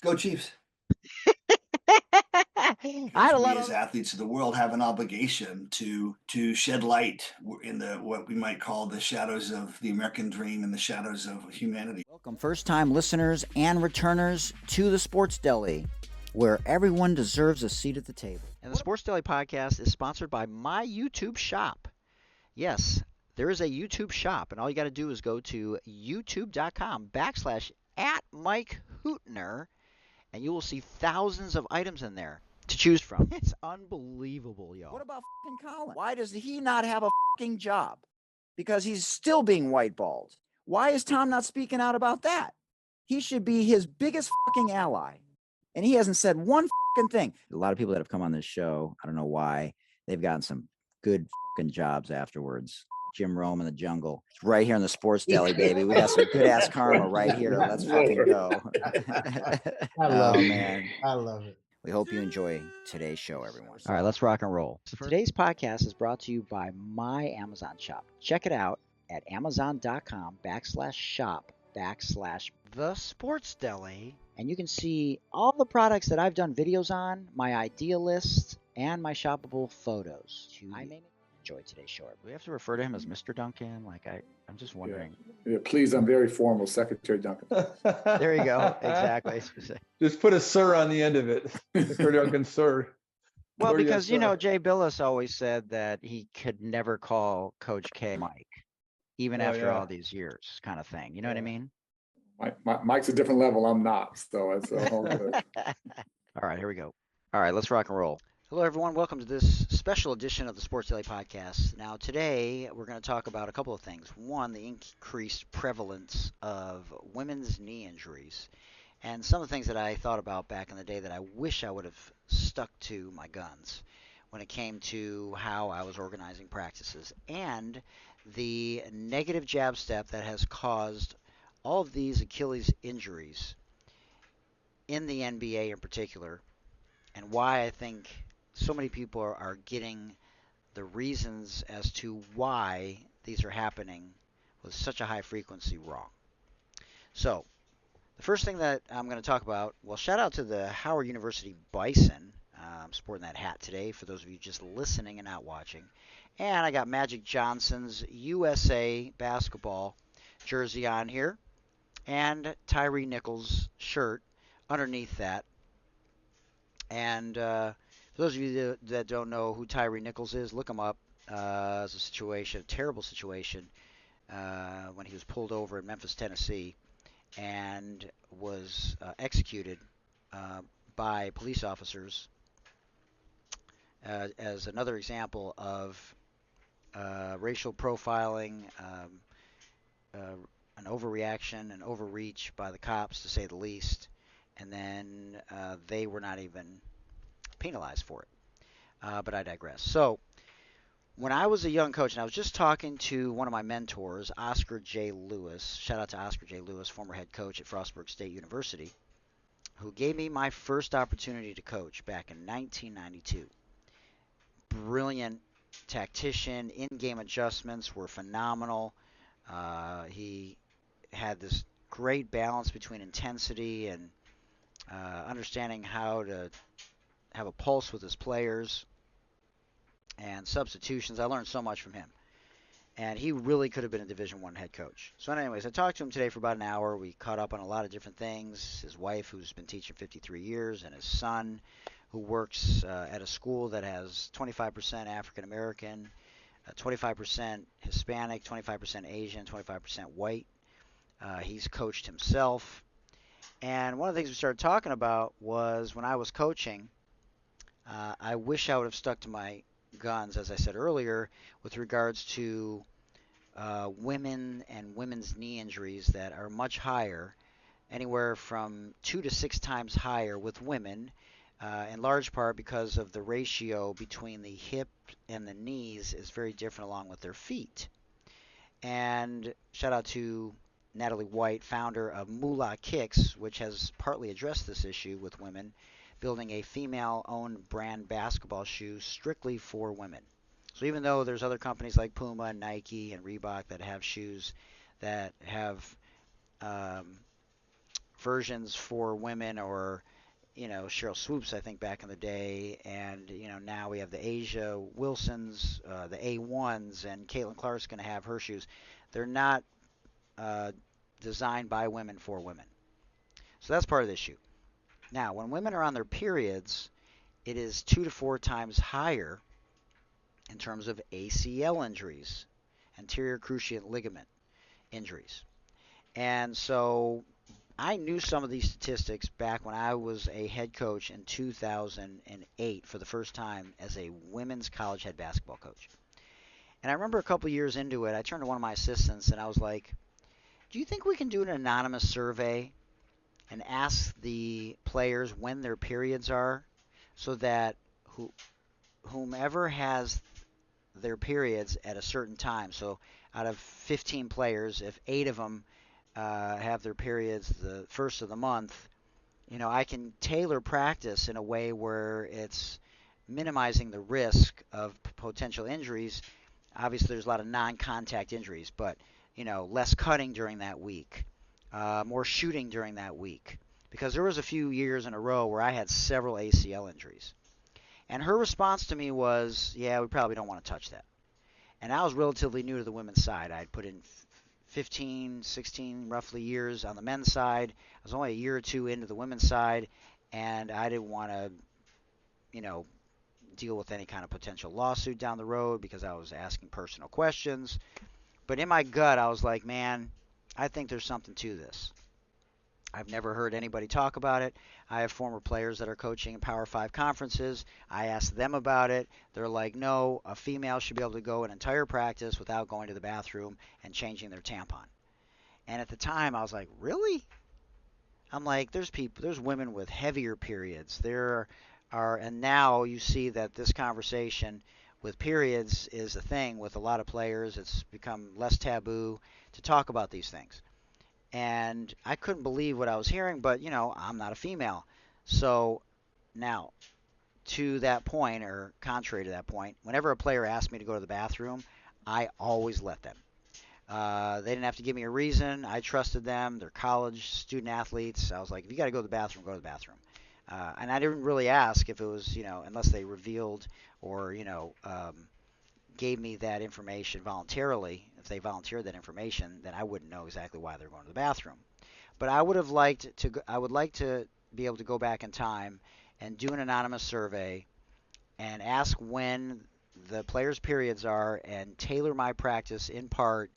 Go Chiefs. I had a We lot as of athletes of the world have an obligation to shed light in the what we might call the shadows of the American dream and the shadows of humanity. welcome first-time listeners and returners to the Sports Deli, where everyone deserves a seat at the table. And the Sports Deli Podcast is sponsored by my YouTube shop. Yes, there is a YouTube shop, and all you got to do is go to youtube.com/@Mike and you will see thousands of items in there to choose from. It's unbelievable, y'all. What about fucking Colin? Why does he not have a fucking job? Because he's still being whiteballed. Why is Tom not speaking out about that? He should be his biggest fucking ally. And he hasn't said one fucking thing. A lot of people that have come on this show, I don't know why, they've gotten some good fucking jobs afterwards. Jim Rome in the jungle. It's right here in the Sports Deli, baby. We got some good ass karma right here. Let's fucking go. I love it. Man. I love it. We hope you enjoy today's show, everyone. All right, let's rock and roll. So today's podcast is brought to you by my Amazon shop. Check it out at amazon.com/shop/the Sports Deli. And you can see all the products that I've done videos on, my idea list, and my shoppable photos. I may enjoy today's show. Do we have to refer to him as Mr. Duncan? I'm just wondering. Yeah, please, I'm very formal, Secretary Duncan. There you go. Exactly. Just put a sir on the end of it. Mr. Duncan, sir. Well, Or because, yes, sir. Jay Billis always said that he could never call Coach K Mike, even after all these years, kind of thing. You know what I mean? Mike's a different level. I'm not. So it's all good. All right, here we go. All right, let's rock and roll. Hello, everyone. Welcome to this special edition of the Sports Deli Podcast. Now, today we're going to talk about a couple of things. One, the increased prevalence of women's knee injuries, and some of the things that I thought about back in the day that I wish I would have stuck to my guns when it came to how I was organizing practices, and the negative jab step that has caused all of these Achilles injuries in the NBA in particular, and why I think so many people are getting the reasons as to why these are happening with such a high frequency wrong. So, the first thing that I'm going to talk about, well, shout out to the Howard University Bison. I'm sporting that hat today for those of you just listening and not watching. And I got Magic Johnson's USA basketball jersey on here, and Tyree Nichols' shirt underneath that. And for those of you that don't know who Tyree Nichols is, look him up. It's a situation, a terrible situation, when he was pulled over in Memphis, Tennessee, and was executed by police officers as another example of racial profiling, an overreaction, an overreach by the cops, to say the least, and then they were not even penalized for it. But I digress. So, when I was a young coach, and I was just talking to one of my mentors, Oscar J. Lewis, shout out to Oscar J. Lewis, former head coach at Frostburg State University, who gave me my first opportunity to coach back in 1992. Brilliant tactician, in-game adjustments were phenomenal. He had this great balance between intensity and understanding how to have a pulse with his players and substitutions. I learned so much from him. And he really could have been a Division I head coach. So anyways, I talked to him today for about an hour. We caught up on a lot of different things. His wife, who's been teaching 53 years, and his son, who works at a school that has 25% African American, 25% Hispanic, 25% Asian, 25% white. He's coached himself. And one of the things we started talking about was when I was coaching, I wish I would have stuck to my guns, as I said earlier, with regards to women and women's knee injuries that are much higher, anywhere from 2 to 6 times higher with women, in large part because of the ratio between the hip and the knees is very different along with their feet. And shout out to Natalie White, founder of Moolah Kicks, which has partly addressed this issue with women, building a female-owned brand basketball shoe strictly for women. So even though there's other companies like Puma and Nike and Reebok that have shoes that have versions for women, or Cheryl Swoops, I think, back in the day, and now we have the Asia Wilsons, the A1s, and Caitlin Clark's going to have her shoes. They're not designed by women for women. So that's part of the issue. Now, when women are on their periods, it is 2 to 4 times higher in terms of ACL injuries, anterior cruciate ligament injuries. And so I knew some of these statistics back when I was a head coach in 2008 for the first time as a women's college head basketball coach. And I remember a couple years into it, I turned to one of my assistants and I was like, do you think we can do an anonymous survey and ask the players when their periods are, so that whomever has their periods at a certain time, so out of 15 players, if 8 of them have their periods the first of the month, I can tailor practice in a way where it's minimizing the risk of potential injuries. Obviously, there's a lot of non-contact injuries, but less cutting during that week, more shooting during that week, because there was a few years in a row where I had several ACL injuries. And her response to me was, yeah, we probably don't want to touch that. And I was relatively new to the women's side. I'd put in 15, 16 roughly years on the men's side. I was only a year or two into the women's side, and I didn't want to, deal with any kind of potential lawsuit down the road because I was asking personal questions. But in my gut, I was like, man, I think there's something to this. I've never heard anybody talk about it. I have former players that are coaching in Power 5 conferences. I asked them about it. They're like, no, a female should be able to go an entire practice without going to the bathroom and changing their tampon. And at the time, I was like, really? I'm like, there's women with heavier periods. And now you see that this conversation with periods is a thing with a lot of players. It's become less taboo to talk about these things. And I couldn't believe what I was hearing, but, I'm not a female. So now, to that point, or contrary to that point, whenever a player asked me to go to the bathroom, I always let them. They didn't have to give me a reason. I trusted them. They're college student athletes. I was like, if you got to go to the bathroom, go to the bathroom. And I didn't really ask if it was, unless they revealed or, gave me that information voluntarily. If they volunteered that information, then I wouldn't know exactly why they're going to the bathroom. But I would like to be able to go back in time and do an anonymous survey and ask when the players' periods are and tailor my practice in part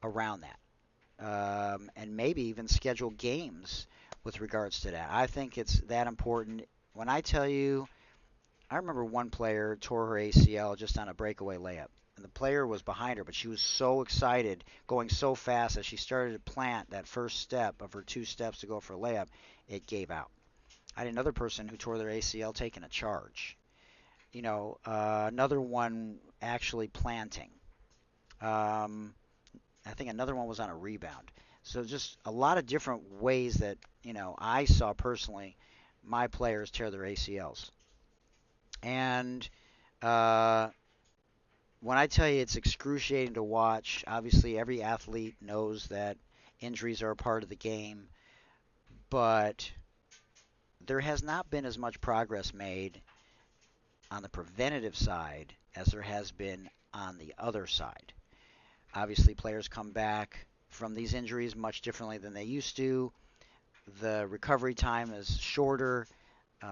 around that. And maybe even schedule games with regards to that. I think it's that important. When I tell you, I remember one player tore her ACL just on a breakaway layup. And the player was behind her, but she was so excited, going so fast as she started to plant that first step of her 2 steps to go for a layup, it gave out. I had another person who tore their ACL taking a charge. Another one actually planting. I think another one was on a rebound. So just a lot of different ways that, I saw personally my players tear their ACLs. And when I tell you it's excruciating to watch, obviously every athlete knows that injuries are a part of the game, but there has not been as much progress made on the preventative side as there has been on the other side. Obviously, players come back from these injuries much differently than they used to. The recovery time is shorter.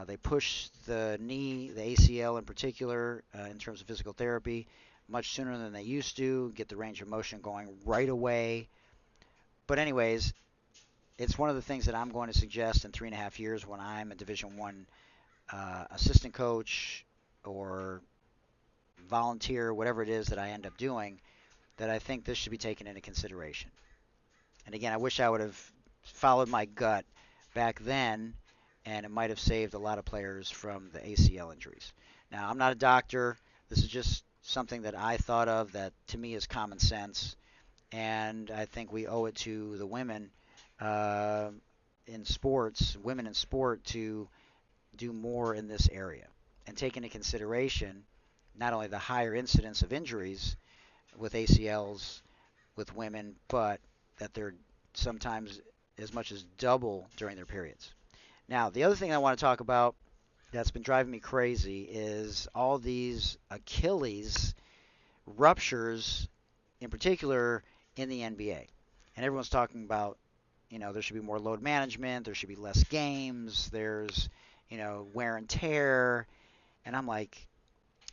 They push the knee, the ACL in particular, in terms of physical therapy, much sooner than they used to, get the range of motion going right away. But anyways, it's one of the things that I'm going to suggest in 3.5 years when I'm a Division I assistant coach or volunteer, whatever it is that I end up doing, that I think this should be taken into consideration. And again, I wish I would have followed my gut back then, and it might have saved a lot of players from the ACL injuries. Now, I'm not a doctor. This is just something that I thought of that to me is common sense, and I think we owe it to the women in sports, women in sport, to do more in this area and take into consideration not only the higher incidence of injuries with ACLs with women, but that they're sometimes as much as double during their periods. Now, the other thing I want to talk about that's been driving me crazy is all these Achilles ruptures, in particular in the NBA. And everyone's talking about, there should be more load management, there should be less games, there's, wear and tear. And I'm like,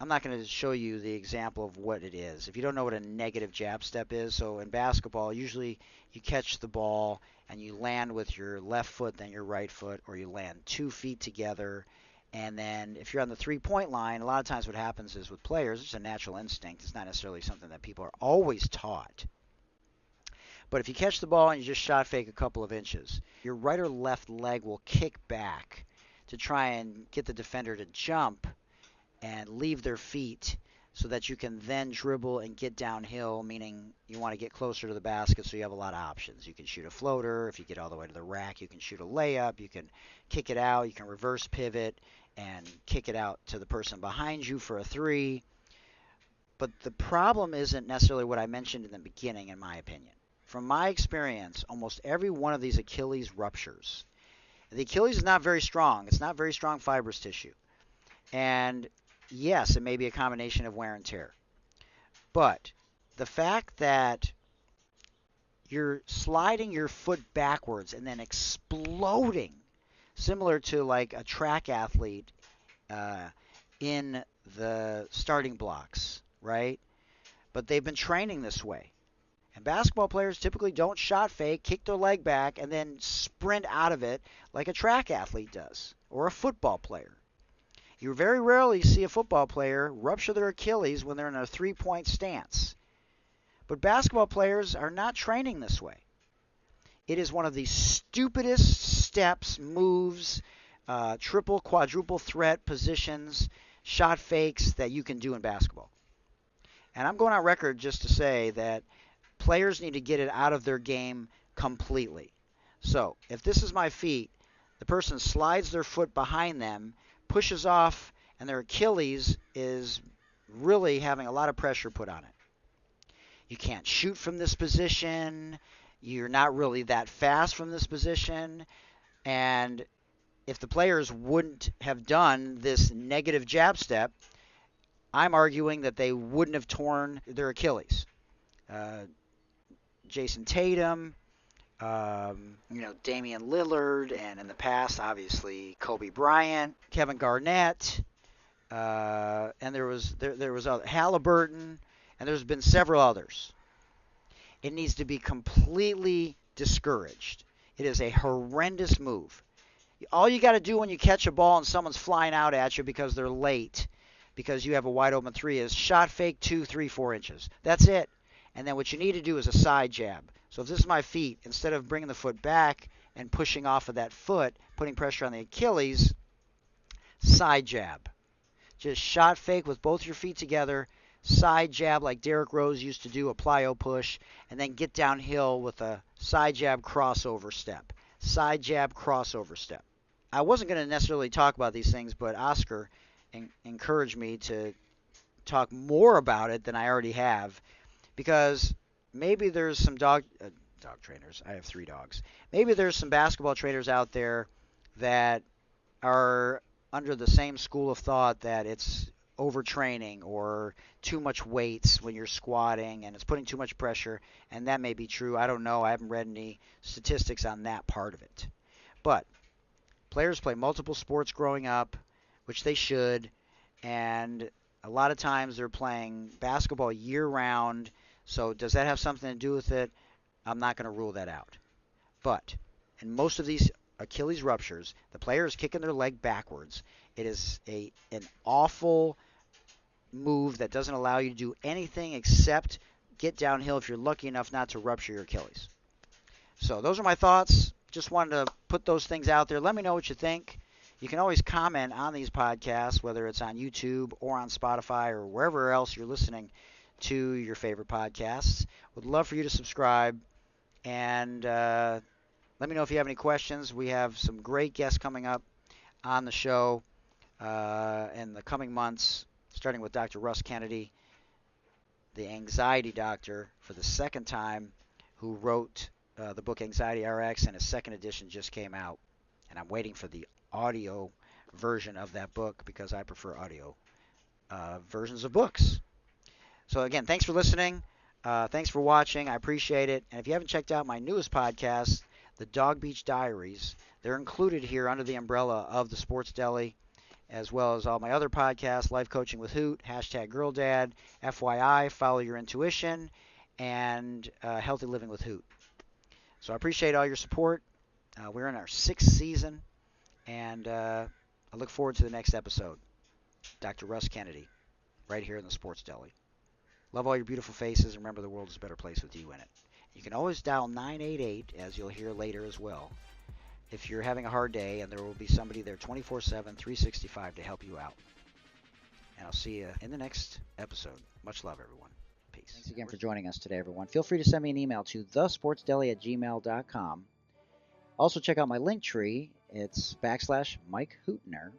I'm not going to show you the example of what it is. If you don't know what a negative jab step is, so in basketball, usually you catch the ball and you land with your left foot, then your right foot, or you land 2 feet together. And then if you're on the three-point line, a lot of times what happens is with players, it's a natural instinct. It's not necessarily something that people are always taught. But if you catch the ball and you just shot fake a couple of inches, your right or left leg will kick back to try and get the defender to jump and leave their feet so that you can then dribble and get downhill, meaning you want to get closer to the basket so you have a lot of options. You can shoot a floater. If you get all the way to the rack, you can shoot a layup. You can kick it out. You can reverse pivot and kick it out to the person behind you for a three. But the problem isn't necessarily what I mentioned in the beginning, in my opinion. From my experience, almost every one of these Achilles ruptures, the Achilles is not very strong. It's not very strong fibrous tissue. And yes, it may be a combination of wear and tear. But the fact that you're sliding your foot backwards and then exploding, similar to like a track athlete in the starting blocks, right? But they've been training this way. And basketball players typically don't shot fake, kick their leg back, and then sprint out of it like a track athlete does, or a football player. You very rarely see a football player rupture their Achilles when they're in a three-point stance. But basketball players are not training this way. It is one of the stupidest steps, moves, triple, quadruple threat positions, shot fakes that you can do in basketball. And I'm going on record just to say that players need to get it out of their game completely. So if this is my feet, the person slides their foot behind them, pushes off, and their Achilles is really having a lot of pressure put on it. You can't shoot from this position. You're not really that fast from this position. And if the players wouldn't have done this negative jab step, I'm arguing that they wouldn't have torn their Achilles. Jason Tatum, Damian Lillard, and in the past, obviously, Kobe Bryant, Kevin Garnett, and there was Halliburton, and there's been several others. It needs to be completely discouraged. It is a horrendous move. All you got to do when you catch a ball and someone's flying out at you because they're late, because you have a wide open three, is shot fake 2, 3, 4 inches. That's it. And then what you need to do is a side jab. So if this is my feet, instead of bringing the foot back and pushing off of that foot, putting pressure on the Achilles, side jab. Just shot fake with both your feet together, side jab like Derrick Rose used to do, a plyo push, and then get downhill with a side jab crossover step. Side jab crossover step. I wasn't going to necessarily talk about these things, but Oscar encouraged me to talk more about it than I already have, because maybe there's some dog trainers. I have 3 dogs. Maybe there's some basketball trainers out there that are under the same school of thought that it's overtraining or too much weights when you're squatting and it's putting too much pressure, and that may be true. I don't know. I haven't read any statistics on that part of it. But players play multiple sports growing up, which they should, and a lot of times they're playing basketball year-round. So does that have something to do with it? I'm not going to rule that out. But in most of these Achilles ruptures, the player is kicking their leg backwards. It is an awful move that doesn't allow you to do anything except get downhill if you're lucky enough not to rupture your Achilles. So those are my thoughts. Just wanted to put those things out there. Let me know what you think. You can always comment on these podcasts, whether it's on YouTube or on Spotify or wherever else you're listening to your favorite podcasts. Would love for you to subscribe, and let me know if you have any questions. We have some great guests coming up on the show in the coming months, starting with Dr. Russ Kennedy, the anxiety doctor for the second time, who wrote the book Anxiety RX, and a second edition just came out. And I'm waiting for the audio version of that book because I prefer audio versions of books. So again, thanks for listening. Thanks for watching. I appreciate it. And if you haven't checked out my newest podcast, the Dog Beach Diaries, they're included here under the umbrella of the Sports Deli, as well as all my other podcasts, Life Coaching with Hoot, #GirlDad, FYI, Follow Your Intuition, and Healthy Living with Hoot. So I appreciate all your support. We're in our 6th season, and I look forward to the next episode. Dr. Russ Kennedy, right here in the Sports Deli. Love all your beautiful faces. Remember, the world is a better place with you in it. You can always dial 988, as you'll hear later as well, if you're having a hard day, and there will be somebody there 24/7, 365 to help you out. And I'll see you in the next episode. Much love, everyone. Peace. Thanks again for joining us today, everyone. Feel free to send me an email to thesportsdeli@gmail.com. Also, check out my link tree. It's /Mike Hootner.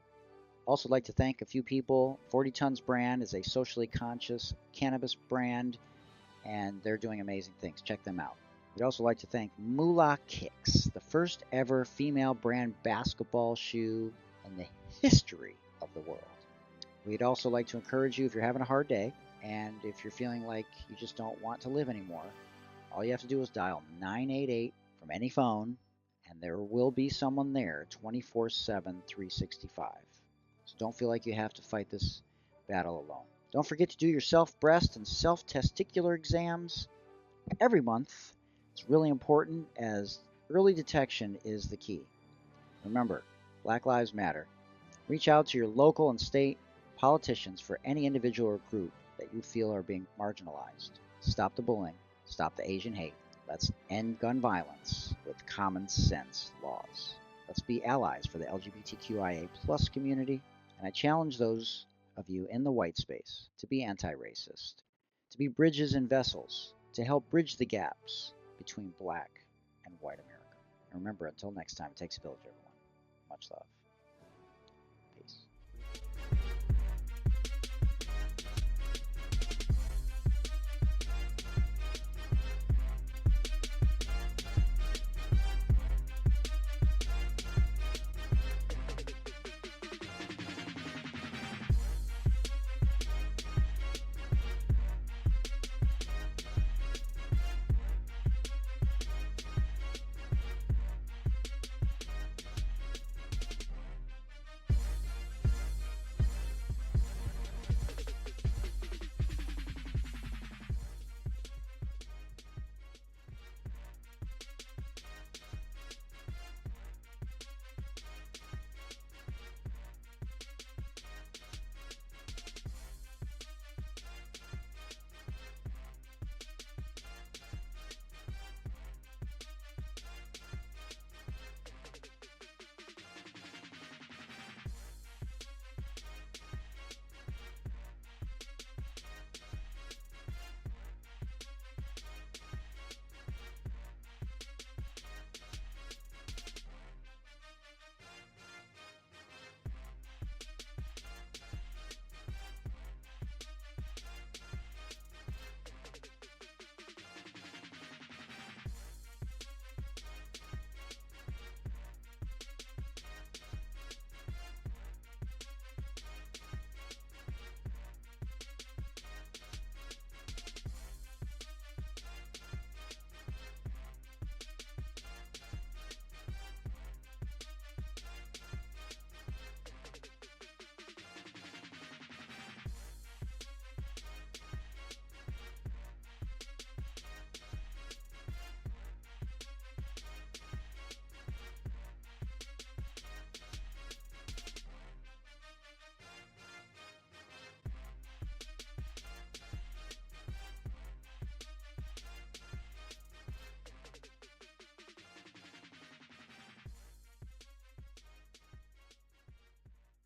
Also like to thank a few people. 40 Tons Brand is a socially conscious cannabis brand, and they're doing amazing things. Check them out. We'd also like to thank Moolah Kicks, the first ever female brand basketball shoe in the history of the world. We'd also like to encourage you, if you're having a hard day, and if you're feeling like you just don't want to live anymore, all you have to do is dial 988 from any phone, and there will be someone there 24/7, 365. So don't feel like you have to fight this battle alone. Don't forget to do your self-breast and self-testicular exams every month. It's really important, as early detection is the key. Remember, Black Lives Matter. Reach out to your local and state politicians for any individual or group that you feel are being marginalized. Stop the bullying. Stop the Asian hate. Let's end gun violence with common sense laws. Let's be allies for the LGBTQIA+ community. And I challenge those of you in the white space to be anti-racist, to be bridges and vessels, to help bridge the gaps between black and white America. And remember, until next time, it takes a village, everyone. Much love.